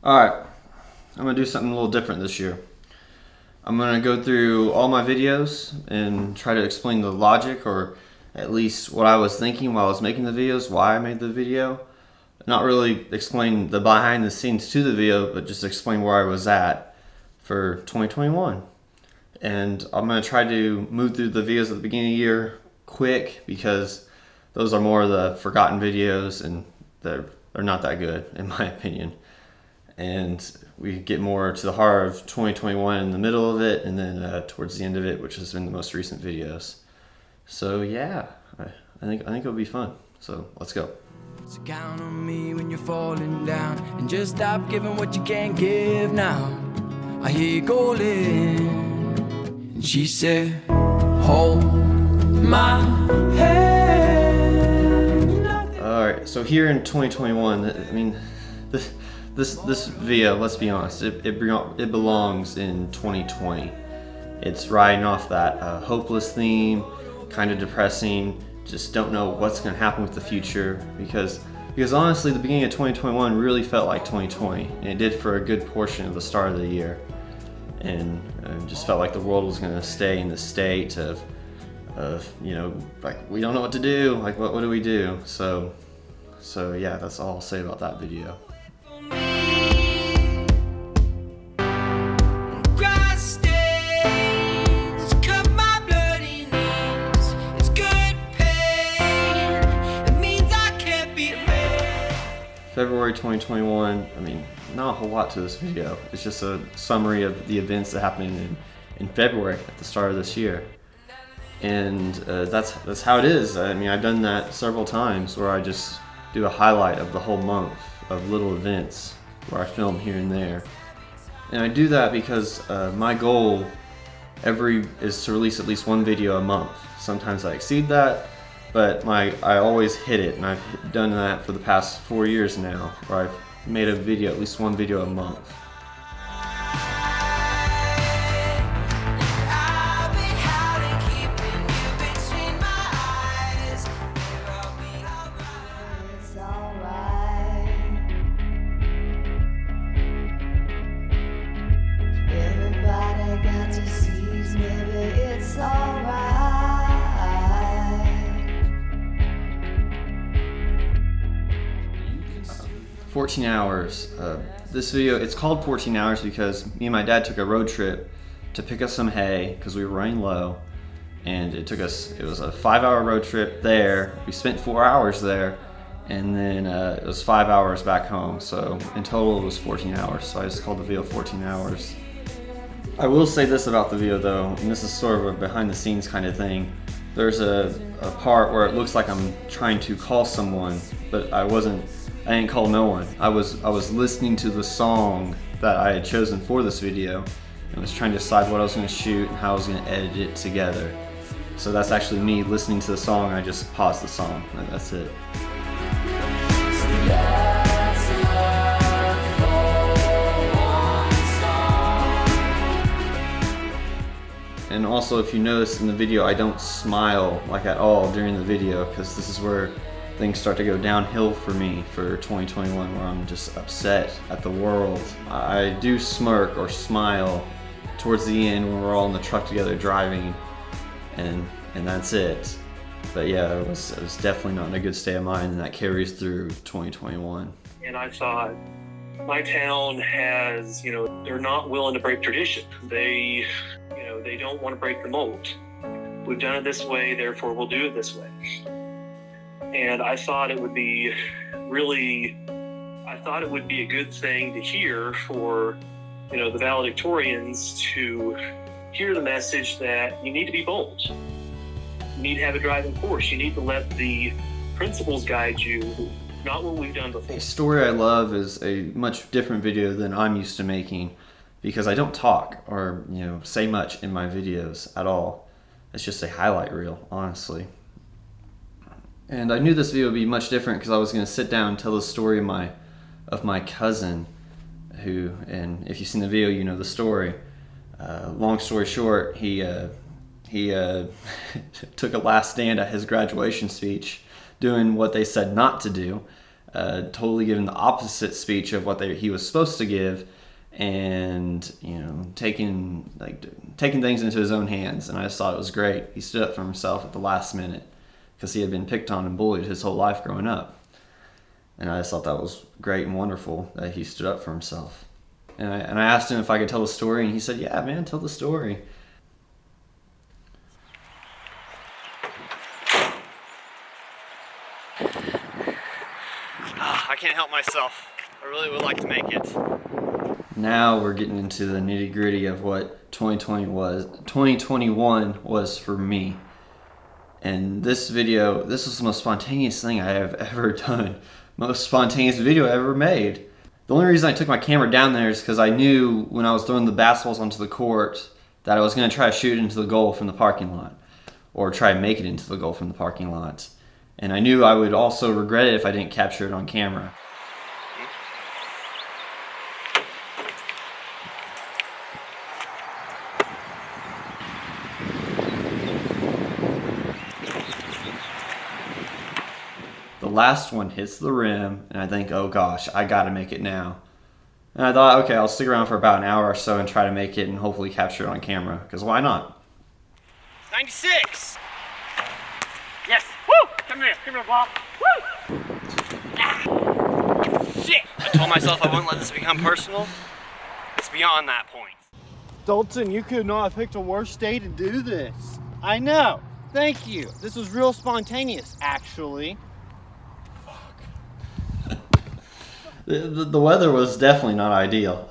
Alright, I'm going to do something a little different this year. I'm going to go through all my videos and try to explain the logic, or at least what I was thinking while I was making the videos, why I made the video. Not really explain the behind the scenes to the video, but just explain where I was at for 2021. And I'm going to try to move through the videos at the beginning of the year quick, because those are more of the forgotten videos and they're not that good in my opinion. And we get more to the heart of 2021 in the middle of it, and then towards the end of it, which has been the most recent videos. So yeah, I think it'll be fun. So let's go. So count on me when you're falling down, and just stop giving what you can't give now. I hear you calling, and she said, hold my hand. All right, so here in 2021, I mean, this video, let's be honest, it belongs in 2020. It's riding off that hopeless theme, kind of depressing, just don't know what's going to happen with the future, because honestly the beginning of 2021 really felt like 2020, and it did for a good portion of the start of the year, and just felt like the world was going to stay in the state of you know, like, we don't know what to do, like what do we do? So yeah, that's all I'll say about that video. February 2021, I mean, not a whole lot to this video. It's just a summary of the events that happened in February at the start of this year. And that's how it is. I mean, I've done that several times where I just do a highlight of the whole month of little events where I film here and there. And I do that because my goal is to release at least one video a month. Sometimes I exceed that, but I always hit it, and I've done that for the past 4 years now, where I've made a video, at least one video a month. Everybody got to seize, maybe it's alright. 14 hours. This video, it's called 14 hours because me and my dad took a road trip to pick up some hay because we were running low, and it was a 5-hour road trip there. We spent 4 hours there, and then it was 5 hours back home. So in total it was 14 hours. So I just called the video 14 hours. I will say this about the video though, and this is sort of a behind the scenes kind of thing. There's a part where it looks like I'm trying to call someone, but I didn't call no one. I was listening to the song that I had chosen for this video, and was trying to decide what I was going to shoot and how I was going to edit it together. So that's actually me listening to the song. I just paused the song, and that's it. And also, if you notice in the video, I don't smile like at all during the video, because this is where things start to go downhill for me for 2021, where I'm just upset at the world. I do smirk or smile towards the end when we're all in the truck together driving, and that's it. But yeah, it was definitely not in a good state of mind, and that carries through 2021. And I thought, my town has, they're not willing to break tradition. They don't want to break the mold. We've done it this way, therefore we'll do it this way. And I thought it would be a good thing to hear for, the valedictorians to hear the message that you need to be bold. You need to have a driving force. You need to let the principles guide you, not what we've done before. A story I love is a much different video than I'm used to making, because I don't talk or say much in my videos at all. It's just a highlight reel, honestly. And I knew this video would be much different because I was going to sit down and tell the story of my cousin, who, and if you've seen the video, you know the story. Long story short, he took a last stand at his graduation speech, doing what they said not to do. totally giving the opposite speech of what he was supposed to give, and taking things into his own hands. And I just thought it was great. He stood up for himself at the last minute because he had been picked on and bullied his whole life growing up. And I just thought that was great and wonderful that he stood up for himself. And I asked him if I could tell the story, and he said, "Yeah, man, tell the story." I can't help myself. I really would like to make it. Now we're getting into the nitty-gritty of what 2021 was for me. And this video, this was the most spontaneous thing I have ever done. Most spontaneous video I ever made. The only reason I took my camera down there is because I knew when I was throwing the basketballs onto the court that I was going to try to shoot it into the goal from the parking lot, or try to make it into the goal from the parking lot. And I knew I would also regret it if I didn't capture it on camera. The last one hits the rim, and I think, oh gosh, I gotta make it now. And I thought, okay, I'll stick around for about an hour or so and try to make it and hopefully capture it on camera, because why not? 96! Yes! Woo! Come here ball. Woo! Ah. Shit! I told myself I wouldn't let this become personal. It's beyond that point. Dalton, you could not have picked a worse day to do this. I know. Thank you. This was real spontaneous, actually. The weather was definitely not ideal.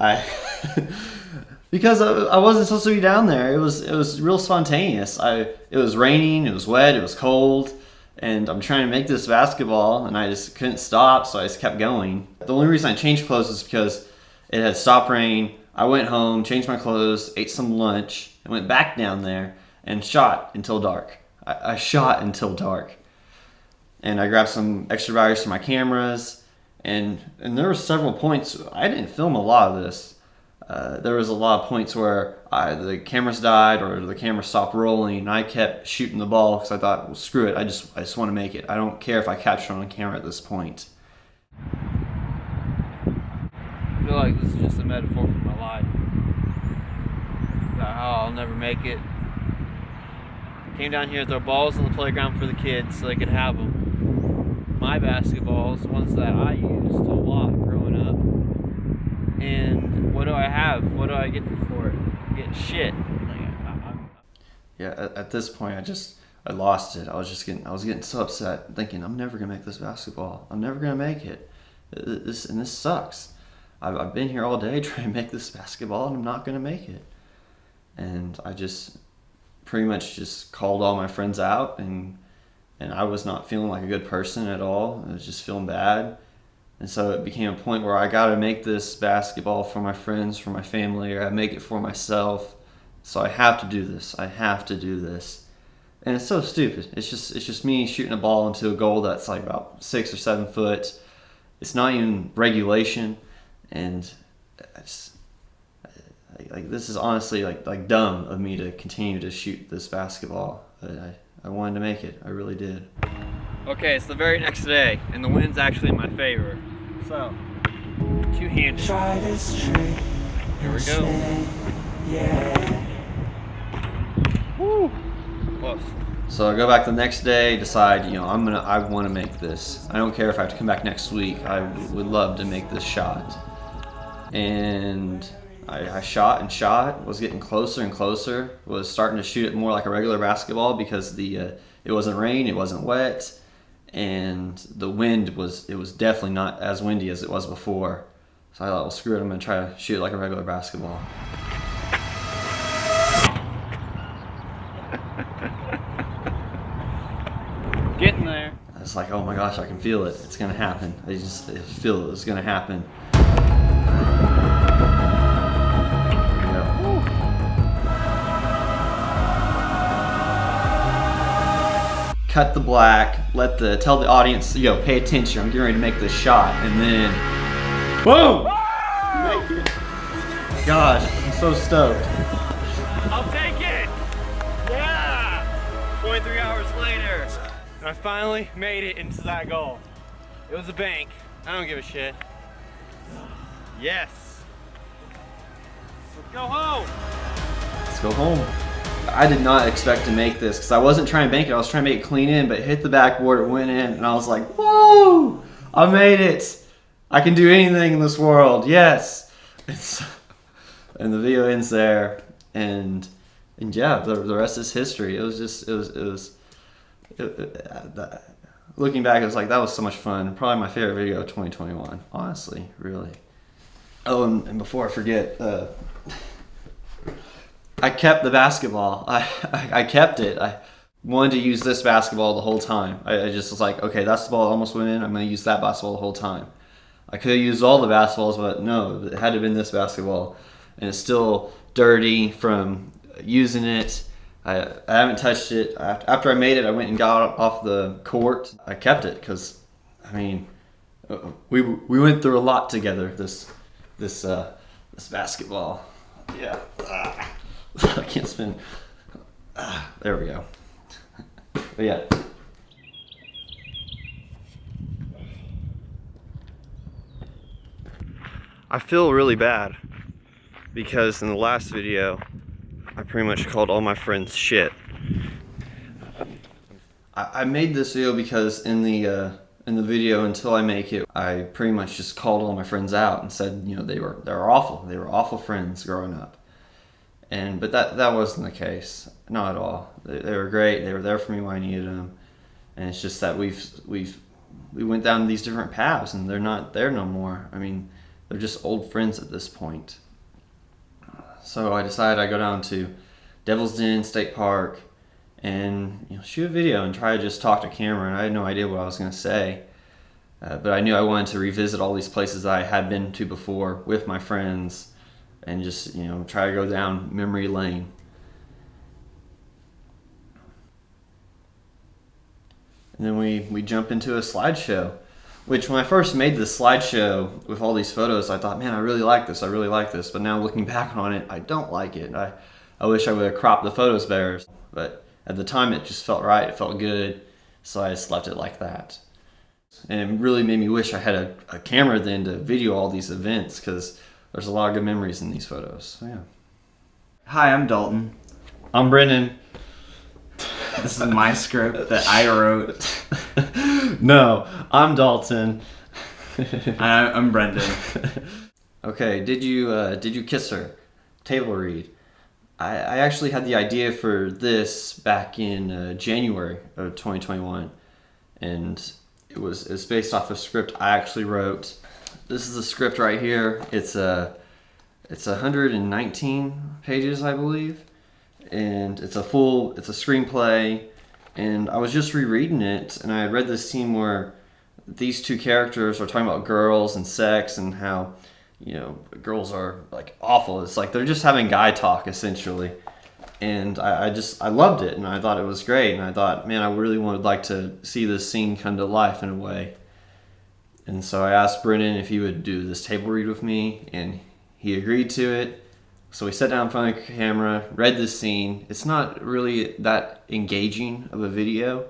Because I wasn't supposed to be down there. It was real spontaneous. It was raining, it was wet, it was cold, and I'm trying to make this basketball, and I just couldn't stop, so I just kept going. The only reason I changed clothes is because it had stopped raining. I went home, changed my clothes, ate some lunch, and went back down there and shot until dark. I shot until dark. And I grabbed some extra batteries for my cameras. And there were several points. I didn't film a lot of this. There was a lot of points where the cameras died or the camera stopped rolling, and I kept shooting the ball because I thought, well, screw it. I just want to make it. I don't care if I capture it on camera at this point. I feel like this is just a metaphor for my life. About how I'll never make it. Came down here to throw balls on the playground for the kids so they could have them. My basketballs, ones that I used a lot growing up. And what do I have? What do I get for it? I get shit. Yeah, at this point, I lost it. I was getting so upset, thinking I'm never gonna make this basketball. I'm never gonna make it. This sucks. I've been here all day trying to make this basketball, and I'm not gonna make it. And I just pretty much just called all my friends out, and I was not feeling like a good person at all. I was just feeling bad. And so it became a point where I gotta make this basketball for my friends, for my family, or I make it for myself. So I have to do this. I have to do this. And it's so stupid. It's just me shooting a ball into a goal that's like about 6 or 7 foot. It's not even regulation. And this is honestly like dumb of me to continue to shoot this basketball. But I wanted to make it. I really did. Okay, it's the very next day, and the wind's actually in my favor. So, two-handed. Try this trick. Here we go. Yeah. Woo! Close. So I go back the next day, decide, I want to make this. I don't care if I have to come back next week. I would love to make this shot. And I shot and shot, was getting closer and closer, was starting to shoot it more like a regular basketball because it wasn't rain, it wasn't wet, and the wind was definitely not as windy as it was before. So I thought, well, screw it, I'm going to try to shoot it like a regular basketball. Getting there. I was like, oh my gosh, I can feel it. It's going to happen. I feel it. It's going to happen. Cut the black, tell the audience, pay attention, I'm getting ready to make this shot, and then, boom! Make it. Gosh, I'm so stoked. I'll take it! Yeah! 23 hours later, and I finally made it into that goal. It was a bank, I don't give a shit. Yes. Let's go home. Let's go home. I did not expect to make this because I wasn't trying to bank it. I was trying to make it clean in, but it hit the backboard, it went in, and I was like, whoa! I made it! I can do anything in this world, yes! And the video ends there, and yeah, the rest is history. It was looking back, it was like, that was so much fun. Probably my favorite video of 2021, honestly, really. Oh, and before I forget, I kept the basketball. I kept it. I wanted to use this basketball the whole time. I just was like, okay, that's the ball that almost went in. I'm going to use that basketball the whole time. I could have used all the basketballs, but no, it had to have been this basketball. And it's still dirty from using it. I haven't touched it. After I made it, I went and got it off the court. I kept it because, I mean, we went through a lot together. This basketball. Yeah. I can't spin. There we go. But yeah. I feel really bad because in the last video, I pretty much called all my friends shit. I made this video because in the video, until I make it, I pretty much just called all my friends out and said, you know, they were awful. They were awful friends growing up. But that wasn't the case, not at all. They were great. They were there for me when I needed them, and it's just that we went down these different paths, and they're not there no more. I mean, they're just old friends at this point. So I decided I'd go down to Devil's Den State Park and shoot a video and try to just talk to camera. And I had no idea what I was going to say, but I knew I wanted to revisit all these places I had been to before with my friends. And just, try to go down memory lane. And then we jump into a slideshow, which when I first made this slideshow with all these photos, I thought, man, I really like this. But now looking back on it, I don't like it. I wish I would have cropped the photos better. But at the time, it just felt right. It felt good. So I just left it like that. And it really made me wish I had a camera then to video all these events, because there's a lot of good memories in these photos. So, yeah. Hi, I'm Dalton. I'm Brennan. This is my script that I wrote. No, I'm Dalton. I'm Brendan. Okay, did you kiss her? Table read. I actually had the idea for this back in January of 2021, and it's based off a script I actually wrote. This is the script right here. It's 119 pages, I believe, and it's a screenplay. And I was just rereading it, and I read this scene where these two characters are talking about girls and sex and how girls are like awful. It's like they're just having guy talk essentially. And I loved it, and I thought it was great, and I thought, man, I really would like to see this scene come to life in a way. And so I asked Brennan if he would do this table read with me, and he agreed to it. So we sat down in front of the camera, read this scene. It's not really that engaging of a video,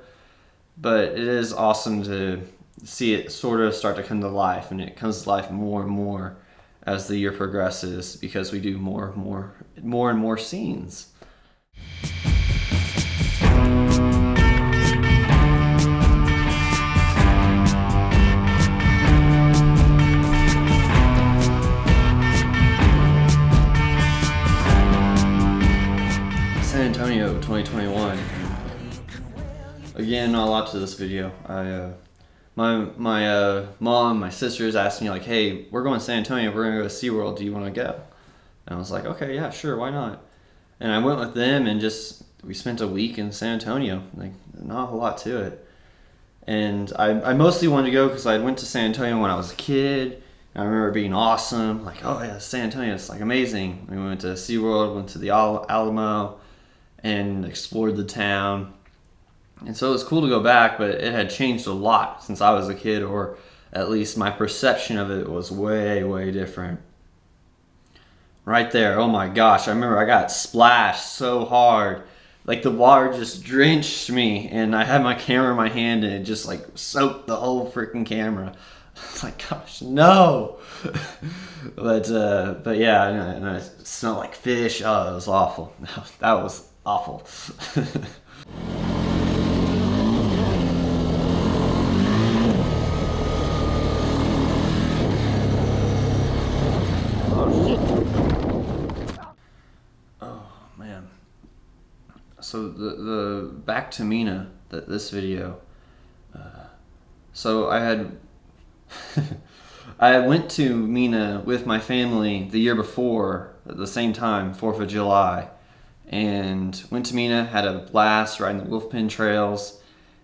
but it is awesome to see it sort of start to come to life, and it comes to life more and more as the year progresses because we do more and more scenes. San Antonio 2021. Again, not a lot to this video. My mom, my sisters asked me like, hey, we're going to San Antonio, we're going to go to SeaWorld, do you want to go? And I was like, okay, yeah, sure, why not? And I went with them, and we spent a week in San Antonio. Like, not a whole lot to it. And I mostly wanted to go because I went to San Antonio when I was a kid. And I remember it being awesome. Like, oh yeah, San Antonio, it's like amazing. We went to SeaWorld, went to the Alamo, and explored the town. And so it was cool to go back, but it had changed a lot since I was a kid, or at least my perception of it was way, way different. Right there, oh my gosh, I remember I got splashed so hard. Like the water just drenched me, and I had my camera in my hand, and it just like soaked the whole freaking camera. It's like, gosh, no. but yeah, and I smelled like fish. Oh, it was awful. That was awful. Oh man. So the back to Mina, this video. So I had I went to Mina with my family the year before at the same time, 4th of July, and went to Mina, had a blast riding the Wolfpin trails.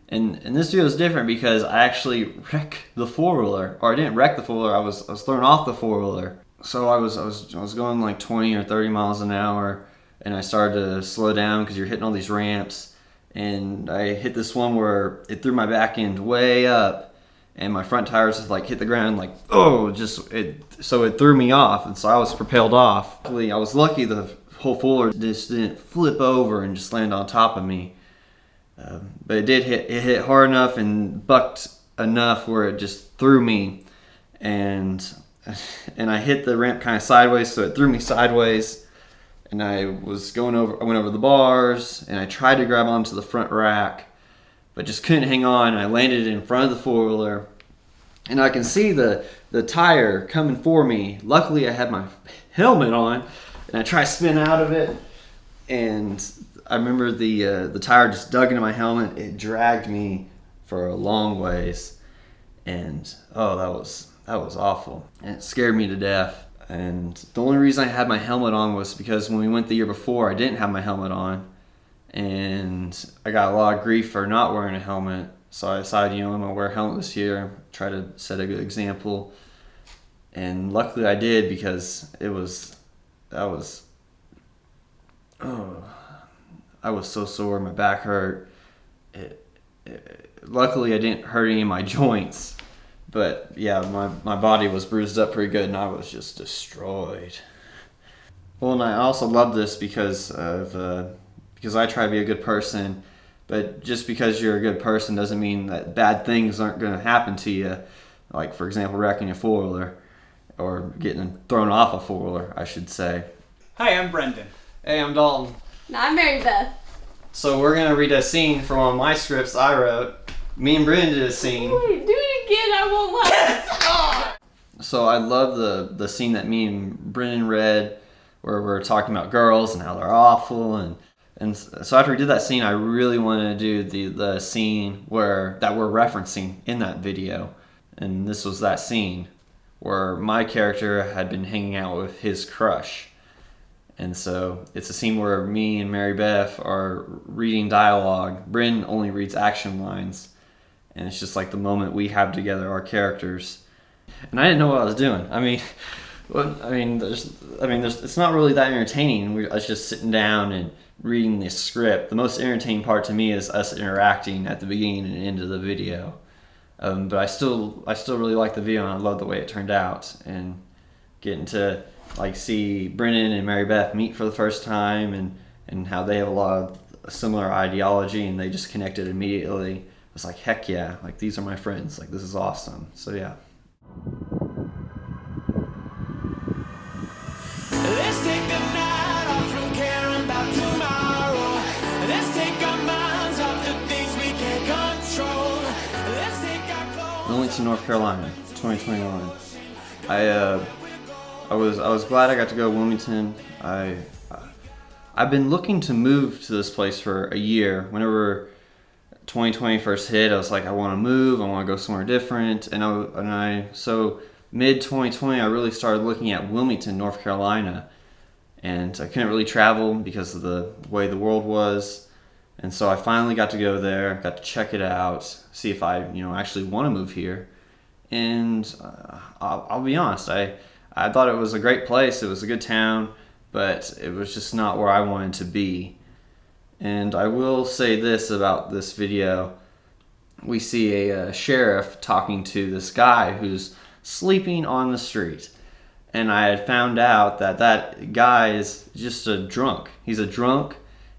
And this video is different because I actually wrecked the four-wheeler, or I didn't wreck the four-wheeler. I was thrown off the four-wheeler. So I was going like 20 or 30 miles an hour, and I started to slow down because you're hitting all these ramps. And I hit this one where it threw my back end way up, and my front tires just like hit the ground, like, oh, so it threw me off, and so I was propelled off. I was lucky the whole four-wheeler just didn't flip over and just land on top of me. But it hit hard enough and bucked enough where it just threw me, and I hit the ramp kind of sideways, so it threw me sideways. And I went over the bars, and I tried to grab onto the front rack, but just couldn't hang on. I landed in front of the four-wheeler, and I can see the tire coming for me. Luckily, I had my helmet on, and I tried to spin out of it, and I remember the tire just dug into my helmet. It dragged me for a long ways, and oh, that was awful. And it scared me to death. And the only reason I had my helmet on was because when we went the year before, I didn't have my helmet on, and I got a lot of grief for not wearing a helmet. So I decided, I'm gonna wear a helmet this year, try to set a good example. And luckily I did, because I was so sore, my back hurt. Luckily I didn't hurt any of my joints. But yeah, my body was bruised up pretty good, and I was just destroyed. Well, and I also love this because I try to be a good person. But just because you're a good person doesn't mean that bad things aren't going to happen to you. Like, for example, wrecking a four-wheeler, or getting thrown off a four-wheeler, I should say. Hi, I'm Brendan. Hey, I'm Dalton. And I'm Mary Beth. So we're going to read a scene from one of my scripts I wrote. Me and Brendan did a scene. Wait, do it again, I won't laugh. So I love the scene that me and Brendan read, where we're talking about girls and how they're awful, and so after we did that scene, I really wanted to do the scene that we're referencing in that video, and this was that scene where my character had been hanging out with his crush. And so it's a scene where me and Mary Beth are reading dialogue. Brendan only reads action lines. And it's just like the moment we have together, our characters. And I didn't know what I was doing. It's not really that entertaining. I was just sitting down and reading this script. The most entertaining part to me is us interacting at the beginning and end of the video. But I still really like the video, and I love the way it turned out. And getting to see Brennan and Mary Beth meet for the first time, and how they have a lot of similar ideology, and they just connected immediately. It's like, heck yeah, these are my friends, this is awesome. So yeah. Let's take the night off from caring about tomorrow. Let's take our minds off the things we can't control. Let's take our clothes. Wilmington, North Carolina, 2021. I was glad I got to go to Wilmington. I've been looking to move to this place for a year. Whenever 2020 first hit, I was like, I want to move, I want to go somewhere different, so mid 2020 I really started looking at Wilmington, North Carolina, and I couldn't really travel because of the way the world was, and so I finally got to go there, got to check it out, see if I actually want to move here, and I'll be honest, I thought it was a great place, it was a good town, but it was just not where I wanted to be. And I will say this about this video. We see a sheriff talking to this guy who's sleeping on the street. And I had found out that guy is just a drunk. He's a drunk,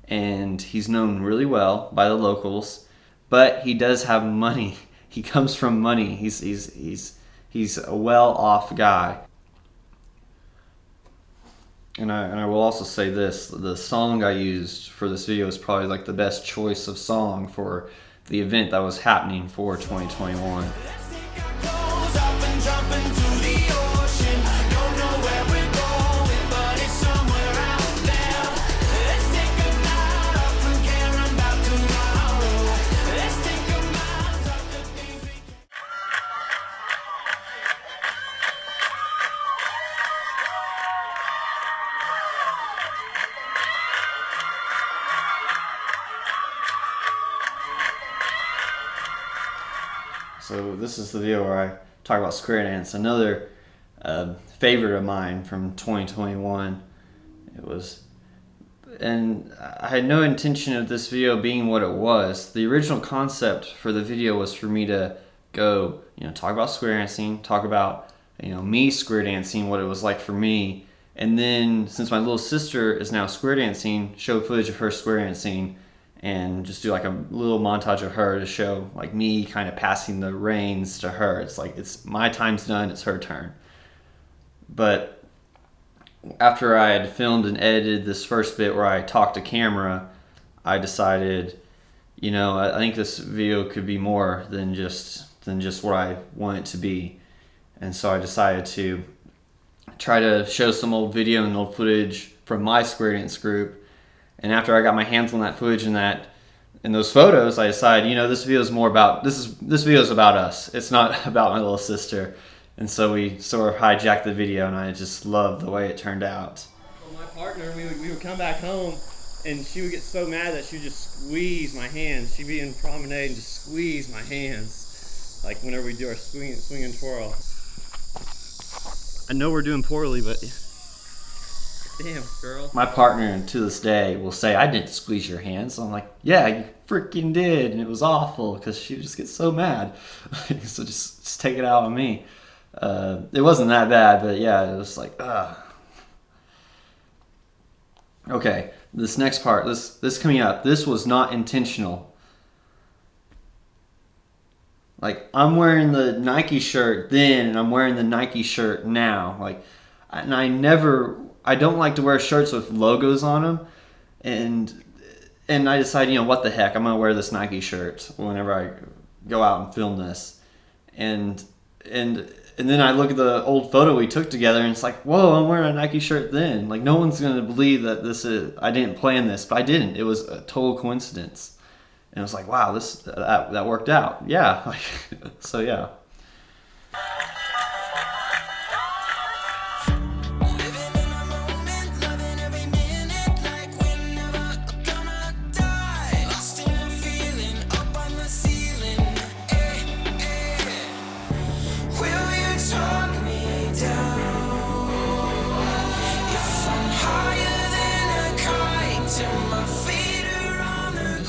and he's known really well by the locals, but he does have money. He comes from money. He's He's a well-off guy. And I will also say this, the song I used for this video is probably like the best choice of song for the event that was happening for 2021. So this is the video where I talk about square dance. Another favorite of mine from 2021. And I had no intention of this video being what it was. The original concept for the video was for me to go, talk about square dancing, talk about, me square dancing, what it was like for me. And then since my little sister is now square dancing, show footage of her square dancing and just do like a little montage of her to show like me kind of passing the reins to her. It's like, it's my time's done, it's her turn. But after I had filmed and edited this first bit where I talked to camera, I decided, I think this video could be more than just what I want it to be. And so I decided to try to show some old video and old footage from my square dance group. And after I got my hands on that footage and those photos, I decided, this video is more about this video is about us. It's not about my little sister. And so we sort of hijacked the video, and I just loved the way it turned out. Well, my partner, we would come back home, and she would get so mad that she would just squeeze my hands. She'd be in promenade and just squeeze my hands, like whenever we do our swing and twirl. I know we're doing poorly, but damn, girl. My partner, to this day, will say, I didn't squeeze your hands. So I'm like, yeah, you freaking did, and it was awful, because she would just get so mad. So just take it out on me. It wasn't that bad, but yeah, it was like, ugh. Okay, this next part, this coming up, this was not intentional. Like, I'm wearing the Nike shirt then, and I'm wearing the Nike shirt now. Like, and I don't like to wear shirts with logos on them, and I decided, what the heck, I'm gonna wear this Nike shirt whenever I go out and film this, and then I look at the old photo we took together, and it's like, whoa, I'm wearing a Nike shirt then. Like, no one's gonna believe that I didn't plan this, but I didn't. It was a total coincidence. And I was like, wow, that worked out. Yeah. So yeah.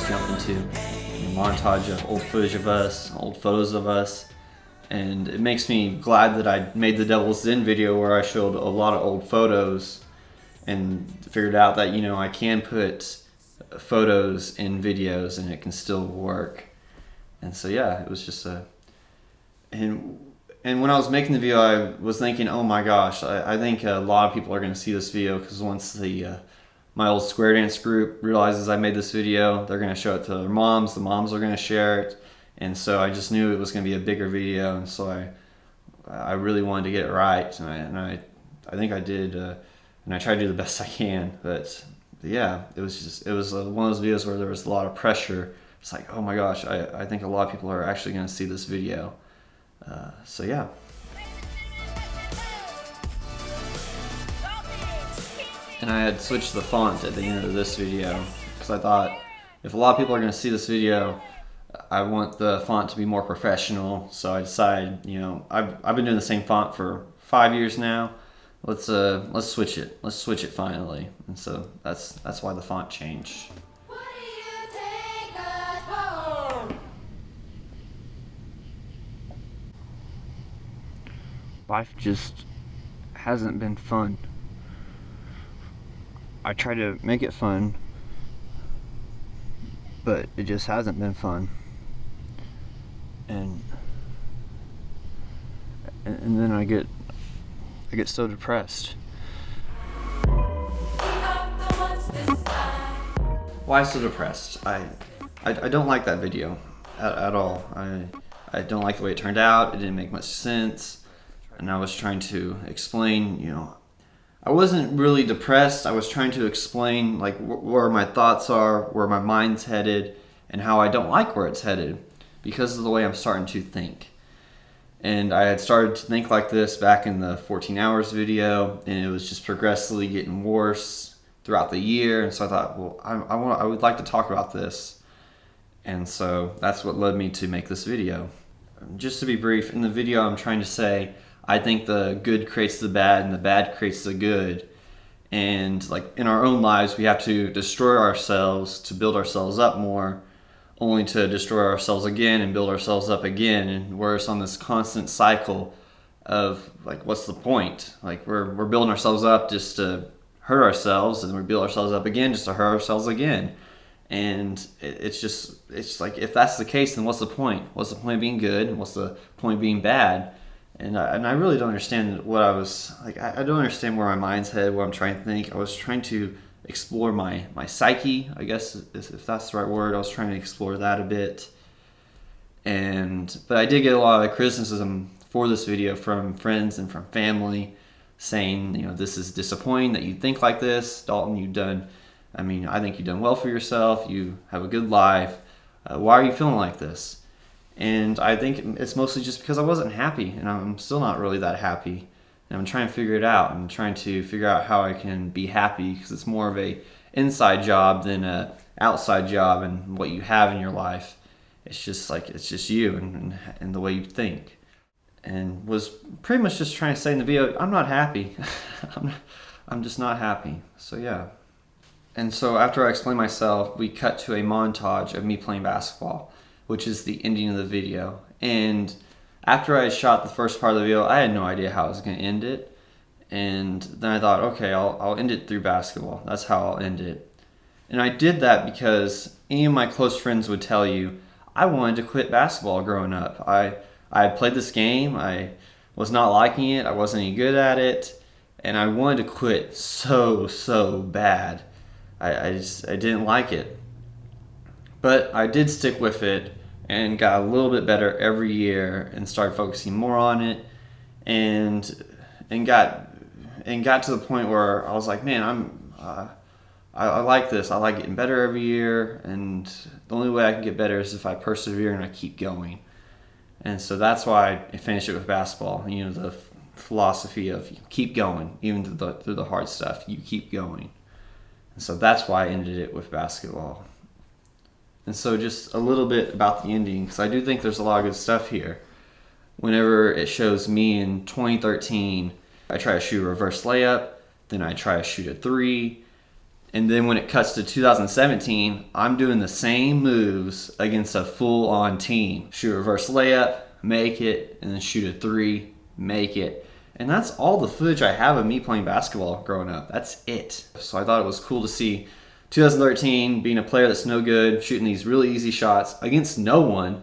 Jump into a montage of old footage of us, old photos of us, and it makes me glad that I made the Devil's Den video where I showed a lot of old photos and figured out that I can put photos in videos and it can still work. And so yeah, it was just and when I was making the video, I was thinking, oh my gosh, I think a lot of people are going to see this video, because once my old square dance group realizes I made this video, they're going to show it to their moms, the moms are going to share it, and so I just knew it was going to be a bigger video, and so I really wanted to get it right, and I think I did, and I tried to do the best I can, but yeah, it was one of those videos where there was a lot of pressure. It's like, oh my gosh, I think a lot of people are actually going to see this video, so yeah. And I had switched the font at the end of this video, because I thought if a lot of people are going to see this video, I want the font to be more professional. So I decided, I've been doing the same font for 5 years now. Let's switch it. Let's switch it finally. And so that's why the font changed. Life just hasn't been fun. I try to make it fun, but it just hasn't been fun. And and then I get so depressed. Why so depressed? I don't like that video at all. I don't like the way it turned out. It didn't make much sense. And I was trying to explain, you know, I wasn't really depressed. I was trying to explain like where my thoughts are, where my mind's headed, and how I don't like where it's headed because of the way I'm starting to think. And I had started to think like this back in the 14 hours video, and it was just progressively getting worse throughout the year. And so I thought, well, I would like to talk about this. And so that's what led me to make this video. Just to be brief, in the video I'm trying to say, I think the good creates the bad and the bad creates the good. And like in our own lives, we have to destroy ourselves to build ourselves up more, only to destroy ourselves again and build ourselves up again. And we're just on this constant cycle of like, what's the point? Like we're building ourselves up just to hurt ourselves, and we build ourselves up again just to hurt ourselves again. And it's like, if that's the case, then what's the point? What's the point of being good? And what's the point of being bad? And I really don't understand what I was like. I don't understand where my mind's headed, what I'm trying to think. I was trying to explore my psyche, I guess, if that's the right word. I was trying to explore that a bit. But I did get a lot of criticism for this video from friends and from family saying, you know, this is disappointing that you think like this. Dalton, I think you've done well for yourself. You have a good life. Why are you feeling like this? And I think it's mostly just because I wasn't happy, and I'm still not really that happy. And I'm trying to figure it out. I'm trying to figure out how I can be happy, because it's more of a inside job than a outside job and what you have in your life. It's just you and the way you think. And was pretty much just trying to say in the video, I'm not happy. I'm just not happy. So yeah. And so after I explained myself, we cut to a montage of me playing basketball, which is the ending of the video. And after I shot the first part of the video, I had no idea how I was going to end it. And then I thought, okay, I'll end it through basketball. That's how I'll end it. And I did that because any of my close friends would tell you, I wanted to quit basketball growing up. I had played this game. I was not liking it. I wasn't any good at it. And I wanted to quit so bad. I didn't like it. But I did stick with it and got a little bit better every year and started focusing more on it, and got to the point where I was like, man, I like this. I like getting better every year, and the only way I can get better is if I persevere and I keep going. And so that's why I finished it with basketball. You know, the philosophy of keep going, even through the hard stuff, you keep going. And so that's why I ended it with basketball. And so just a little bit about the ending, because I do think there's a lot of good stuff here. Whenever it shows me in 2013, I try to shoot a reverse layup, then I try to shoot a three, and then when it cuts to 2017, I'm doing the same moves against a full-on team. Shoot a reverse layup, make it, and then shoot a three, make it. And that's all the footage I have of me playing basketball growing up. That's it. So I thought it was cool to see 2013 being a player that's no good, shooting these really easy shots against no one,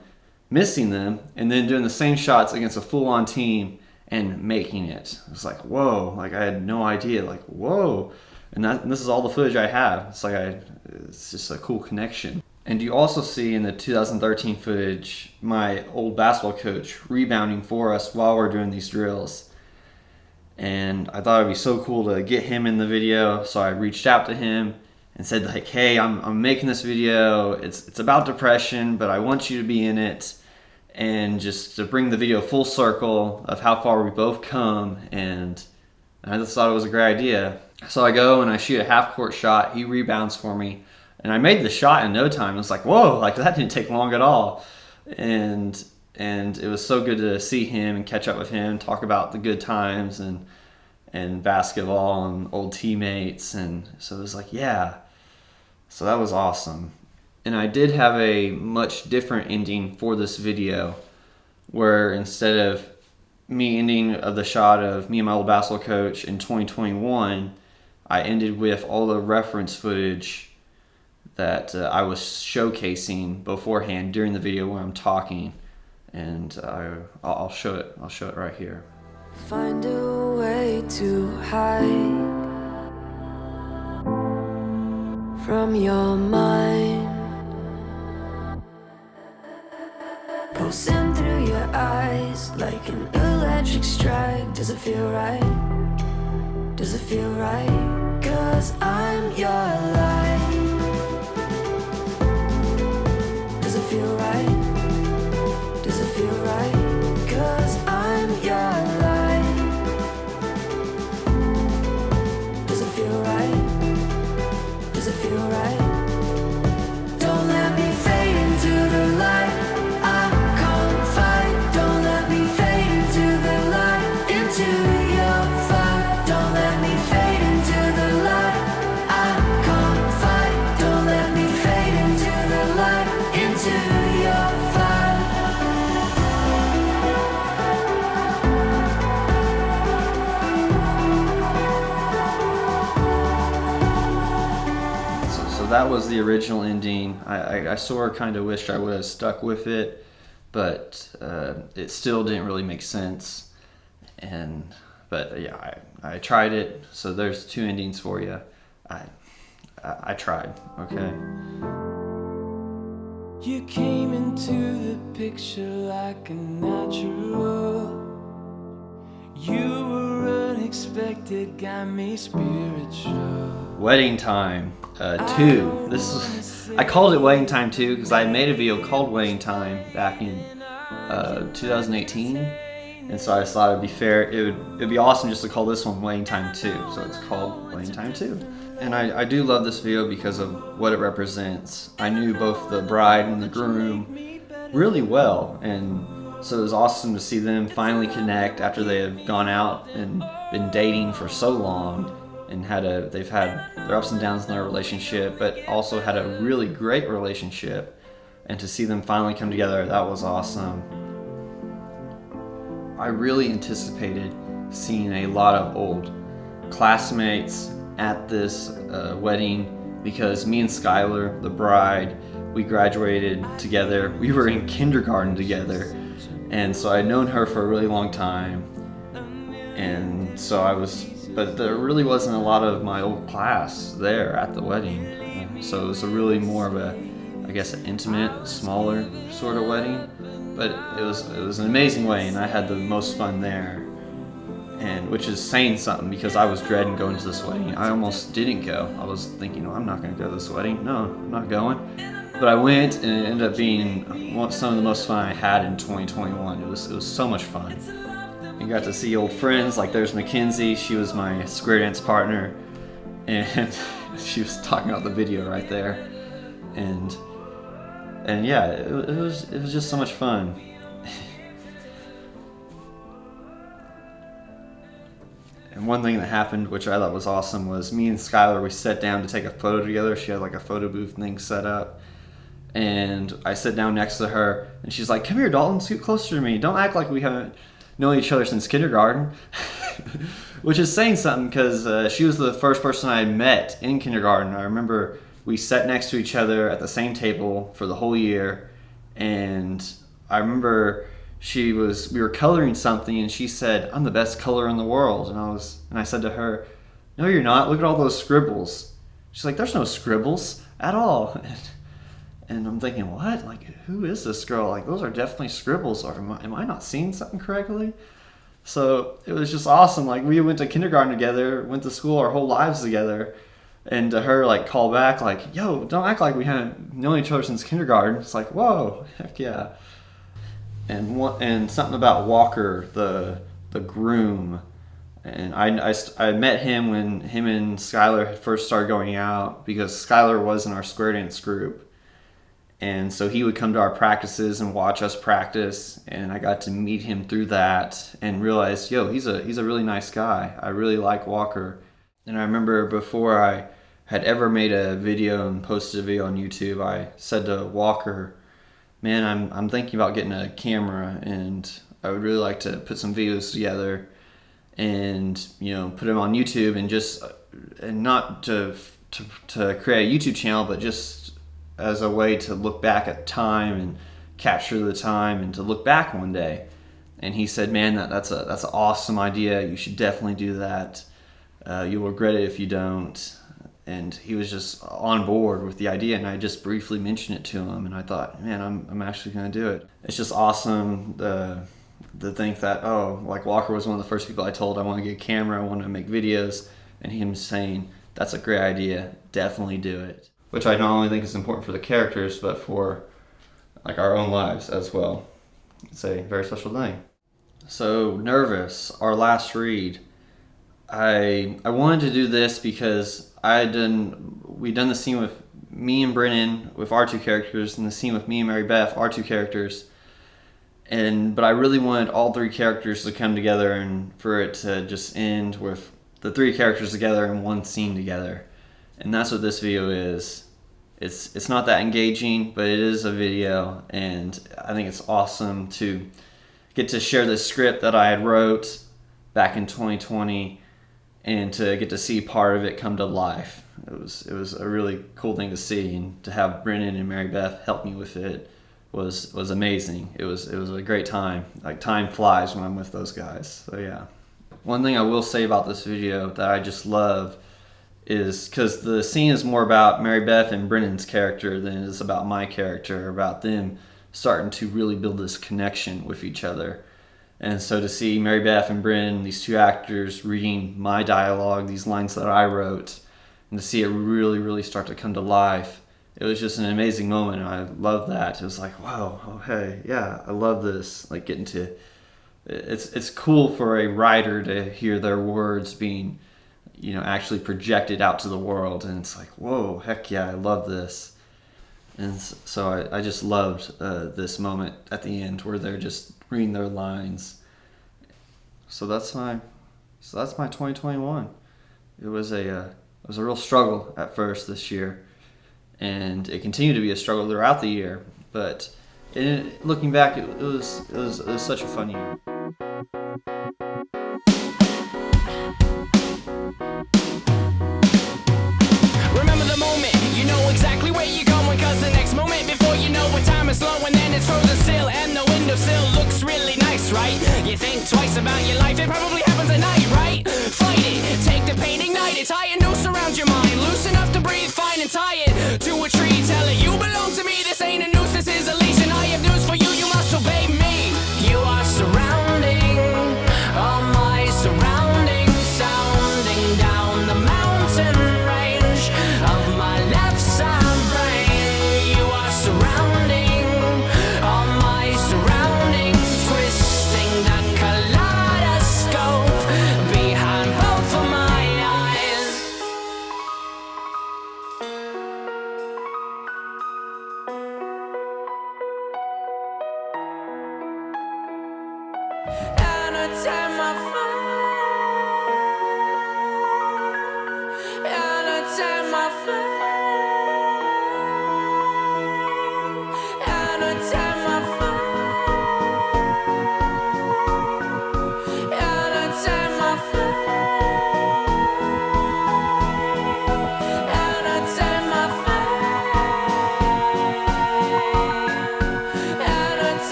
missing them, and then doing the same shots against a full-on team and making it. It was like, whoa, like I had no idea, like, whoa. And this is all the footage I have. It's just a cool connection. And you also see in the 2013 footage, my old basketball coach rebounding for us while we're doing these drills. And I thought it'd be so cool to get him in the video, so I reached out to him and said, like, hey, I'm making this video. It's about depression, but I want you to be in it, and just to bring the video full circle of how far we both come. And I just thought it was a great idea. So I go and I shoot a half-court shot. He rebounds for me, and I made the shot in no time. It was like, whoa, like that didn't take long at all. And it was so good to see him and catch up with him, talk about the good times and basketball and old teammates. And so it was like, yeah. So that was awesome. And I did have a much different ending for this video, where instead of me ending of the shot of me and my old basketball coach in 2021, I ended with all the reference footage that I was showcasing beforehand during the video when I'm talking. And I'll show it right here. Find a way to hide from your mind, pulsing through your eyes like an electric strike. Does it feel right? Does it feel right? 'Cause I'm your light. Does it feel right? Does it feel right? 'Cause I'm your light. Does it feel right? Does it feel right? Don't let me fade into the light. I can't fight. Don't let me fade into the light, into your fire. Don't let me fade into the light. I can't fight. Don't let me fade into the light, into your fire. So that was the original ending. I sort of kind of wished I would have stuck with it, but it still didn't really make sense. But yeah, I tried it. So there's two endings for you. I tried. Okay. You came into the picture like a natural. You were unexpected, got me spiritual. Wedding Time 2. I called it Wedding Time 2 because I had made a video called Wedding Time back in 2018, and so I just thought it'd be fair. It'd be awesome just to call this one Wedding Time 2. So it's called Wedding Time 2. And I do love this video because of what it represents. I knew both the bride and the groom really well, and so it was awesome to see them finally connect after they have gone out and been dating for so long, and they've had their ups and downs in their relationship, but also had a really great relationship. And to see them finally come together, that was awesome. I really anticipated seeing a lot of old classmates at this wedding because me and Skylar, the bride, we graduated together. We were in kindergarten together, and so I'd known her for a really long time. And so but there really wasn't a lot of my old class there at the wedding. So it was really more of I guess an intimate, smaller sort of wedding. But it was an amazing wedding, and I had the most fun there. And which is saying something because I was dreading going to this wedding. I almost didn't go. I was thinking, I'm not going to go to this wedding. No, I'm not going. But I went, and it ended up being some of the most fun I had in 2021. It was so much fun. You got to see old friends, like there's Mackenzie. She was my square dance partner, and she was talking about the video right there. And yeah, it was just so much fun. And one thing that happened, which I thought was awesome, was me and Skylar, we sat down to take a photo together. She had like a photo booth thing set up. And I sat down next to her, and she's like, "Come here, Dalton, scoot closer to me. Don't act like we haven't known each other since kindergarten." Which is saying something because she was the first person I had met in kindergarten. I remember we sat next to each other at the same table for the whole year. And I remember we were coloring something, and she said, "I'm the best color in the world." And I said to her, "No, you're not. Look at all those scribbles." She's like, "There's no scribbles at all." And I'm thinking, what? Like, who is this girl? Like, those are definitely scribbles. Or am I not seeing something correctly? So it was just awesome. Like, we went to kindergarten together, went to school our whole lives together. And to her, like, call back, like, "Yo, don't act like we haven't known each other since kindergarten." It's like, whoa, heck yeah. And something about Walker, the groom. And I met him when him and Skylar had first started going out, because Skylar was in our square dance group. And so he would come to our practices and watch us practice, and I got to meet him through that and realized, yo, he's a really nice guy. I really like Walker. And I remember before I had ever made a video and posted a video on YouTube, I said to Walker, "Man, I'm thinking about getting a camera, and I would really like to put some videos together and, you know, put them on YouTube, and not to create a YouTube channel, but just as a way to look back at time and capture the time and to look back one day." and he said, "Man, that's an awesome idea. You should definitely do that. You'll regret it if you don't." And he was just on board with the idea, and I just briefly mentioned it to him, and I thought, man, I'm actually going to do it. It's just awesome to think that, like Walker was one of the first people I told I want to get a camera, I want to make videos, and him saying, that's a great idea, definitely do it. Which I not only think is important for the characters, but for like our own lives as well. It's a very special thing. So, Nervous, our last read. I wanted to do this because we'd done the scene with me and Brennan with our two characters, and the scene with me and Mary Beth, our two characters. But I really wanted all three characters to come together and for it to just end with the three characters together in one scene together. And that's what this video is. It's not that engaging, but it is a video, and I think it's awesome to get to share this script that I had wrote back in 2020 and to get to see part of it come to life. It was a really cool thing to see, and to have Brennan and Mary Beth help me with it was amazing. It was a great time. Like, time flies when I'm with those guys. So yeah. One thing I will say about this video that I just love is because the scene is more about Mary Beth and Brennan's character than it is about my character, about them starting to really build this connection with each other. And so to see Mary Beth and Brennan, these two actors, reading my dialogue, these lines that I wrote, and to see it really, really start to come to life, it was just an amazing moment, and I love that. It was like, wow, oh hey, yeah, I love this. Like, getting to, it's cool for a writer to hear their words being, actually projected out to the world, and it's like, whoa, heck yeah, I love this. And so I just loved this moment at the end where they're just reading their lines. So that's my 2021. It was a real struggle at first this year, and it continued to be a struggle throughout the year. But looking back, it was such a fun year. Remember the moment, you know exactly where you're going, cause the next moment before you know what time is slow, and then it's frozen still, and the windowsill looks really nice, right? You think twice about your life, it probably happens at night, right? Fight it, take the pain, ignite it, tie a noose around your mind, loose enough to breathe fine, and tie it to a tree, tell it you belong to me, this ain't a noose, this is a leash, and I have news for you, you must obey me. You are surrounding all my surroundings, sounding down the mountain range of my left side brain. You are surrounding all my surroundings, twisting the kaleidoscope behind both of my eyes. Anytime I find, anytime I find, anytime I find, anytime I find, anytime I find, anytime I find.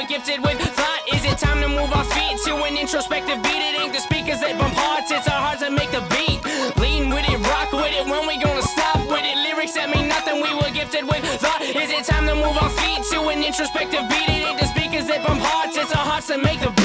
Gifted with thought, is it time to move our feet to an introspective beat? It ain't the speakers that bump hearts, it's our hearts that make the beat. Lean with it, rock with it, when we gonna stop with it? Lyrics that mean nothing, we were gifted with thought. Is it time to move our feet to an introspective beat? It ain't the speakers that bump hearts, it's our hearts that make the beat.